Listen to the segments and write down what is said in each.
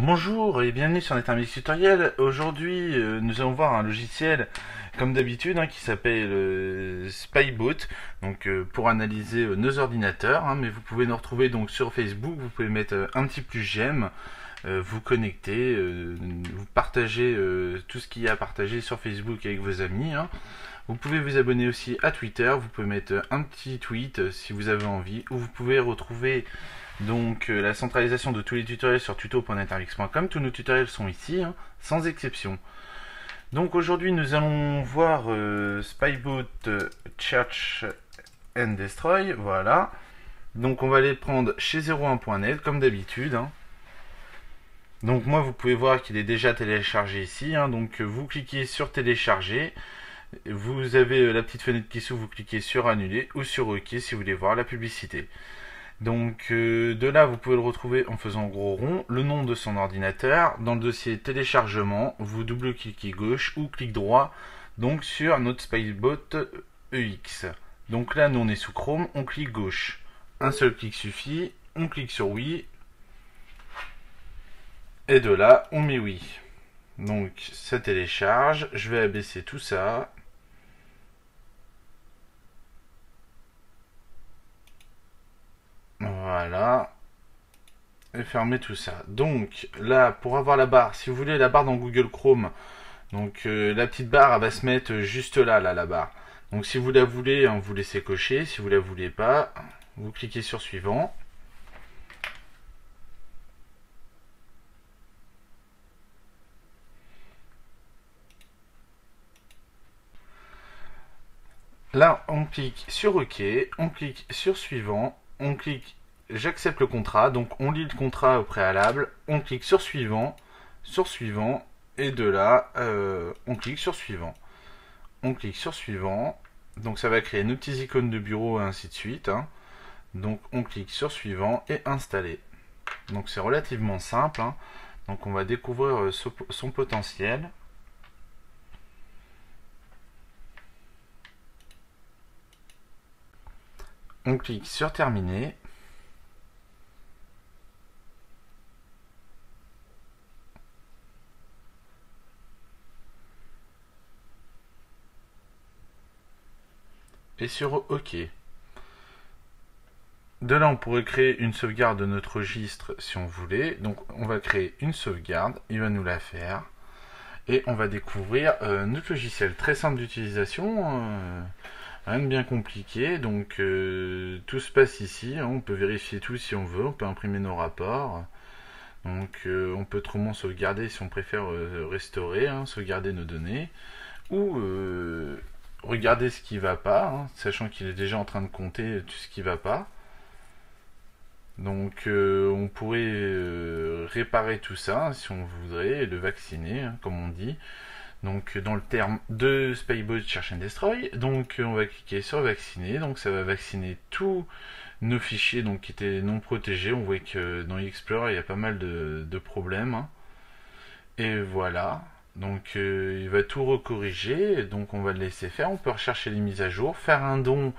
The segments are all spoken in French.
Bonjour et bienvenue sur NetMix Tutoriel. Aujourd'hui, nous allons voir un logiciel, comme d'habitude, qui s'appelle Spybot, donc pour analyser nos ordinateurs. Mais vous pouvez nous retrouver donc sur Facebook. Vous pouvez mettre un petit plus j'aime, vous connecter, vous partager tout ce qu'il y a à partager sur Facebook avec vos amis. Vous pouvez vous abonner aussi à Twitter. Vous pouvez mettre un petit tweet si vous avez envie, ou vous pouvez retrouver donc la centralisation de tous les tutoriels sur tuto.netarix.com. Tous nos tutoriels sont ici, sans exception. Donc aujourd'hui nous allons voir Spybot Search and Destroy. Voilà. Donc on va aller prendre chez 01.net comme d'habitude. Donc moi vous pouvez voir qu'il est déjà téléchargé ici. Donc vous cliquez sur télécharger. Vous avez la petite fenêtre qui s'ouvre, vous cliquez sur annuler ou sur OK si vous voulez voir la publicité. Donc de là, vous pouvez le retrouver en faisant gros rond, le nom de son ordinateur. Dans le dossier téléchargement, vous double-cliquez gauche ou clic droit donc sur notre Spybot EX. Donc là, nous on est sous Chrome, on clique gauche. Un seul clic suffit, on clique sur oui. Et de là, on met oui. Donc ça télécharge, je vais abaisser tout ça. Voilà. Et fermer tout ça. Donc là, pour avoir la barre, si vous voulez la barre dans Google Chrome, donc la petite barre, elle va se mettre juste là, la barre. Donc si vous la voulez, vous laissez cocher. Si vous la voulez pas, vous cliquez sur suivant. Là, on clique sur OK, on clique sur suivant, on clique j'accepte le contrat, donc on lit le contrat au préalable, on clique sur suivant, et de là, on clique sur suivant. On clique sur suivant, donc ça va créer nos petits icônes de bureau et ainsi de suite. Donc on clique sur suivant et installer. Donc c'est relativement simple. Donc on va découvrir son potentiel. On clique sur terminer. Et sur OK. De là, on pourrait créer une sauvegarde de notre registre si on voulait. Donc, on va créer une sauvegarde. Il va nous la faire. Et on va découvrir notre logiciel. Très simple d'utilisation. Rien de bien compliqué. Donc, tout se passe ici. On peut vérifier tout si on veut. On peut imprimer nos rapports. Donc, on peut autrement sauvegarder si on préfère restaurer. Sauvegarder nos données. Ou regarder ce qui ne va pas, sachant qu'il est déjà en train de compter tout ce qui ne va pas. Donc on pourrait réparer tout ça si on voudrait, et le vacciner, comme on dit. Donc dans le terme de Spybot Search and Destroy, donc on va cliquer sur vacciner, donc ça va vacciner tous nos fichiers donc, qui étaient non protégés. On voit que dans Explorer il y a pas mal de problèmes. Et voilà. Donc il va tout recorriger, donc on va le laisser faire. On peut rechercher les mises à jour, faire un don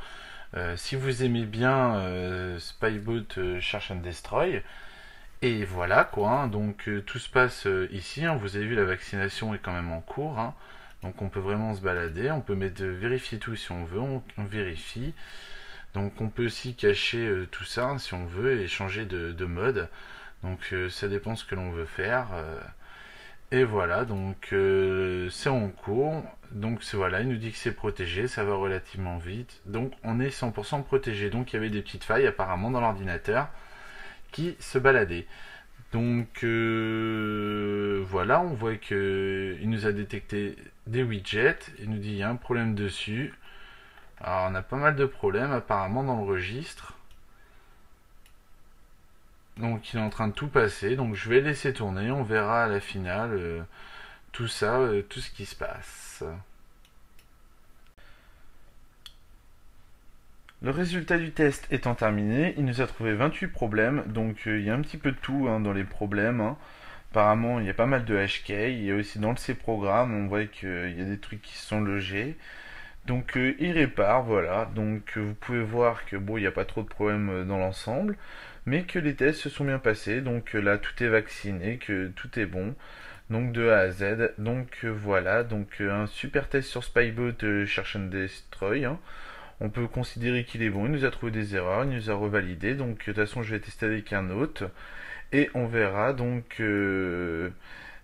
si vous aimez bien Spybot Search and Destroy. Et voilà quoi, donc tout se passe ici. Vous avez vu, la vaccination est quand même en cours. Donc on peut vraiment se balader, on peut mettre vérifier tout si on veut, on vérifie. Donc on peut aussi cacher tout ça si on veut et changer de mode. Donc ça dépend ce que l'on veut faire. Et voilà, donc c'est en cours. Donc voilà, il nous dit que c'est protégé, ça va relativement vite. Donc on est 100% protégé. Donc il y avait des petites failles apparemment dans l'ordinateur qui se baladaient. Donc voilà, on voit qu'il nous a détecté des widgets. Il nous dit qu'il y a un problème dessus. Alors on a pas mal de problèmes apparemment dans le registre. Donc il est en train de tout passer, donc je vais laisser tourner, on verra à la finale tout ça, tout ce qui se passe. Le résultat du test étant terminé, il nous a trouvé 28 problèmes, donc il y a un petit peu de tout dans les problèmes. Apparemment il y a pas mal de HK, il y a aussi dans le C programme, on voit qu'il y a des trucs qui sont logés. Donc il répare, voilà. Donc vous pouvez voir que bon, il n'y a pas trop de problèmes dans l'ensemble. mais que les tests se sont bien passés, donc là tout est vacciné, que tout est bon, donc de A à Z. Donc voilà, donc un super test sur Spyboat Search and Destroy, hein. On peut considérer qu'il est bon, il nous a trouvé des erreurs, il nous a revalidé, donc de toute façon je vais tester avec un autre, et on verra donc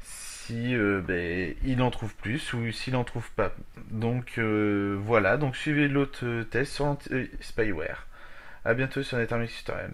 si il en trouve plus ou s'il en trouve pas. Donc voilà, donc suivez l'autre test sur spyware. A bientôt sur Nethermix Tutorial.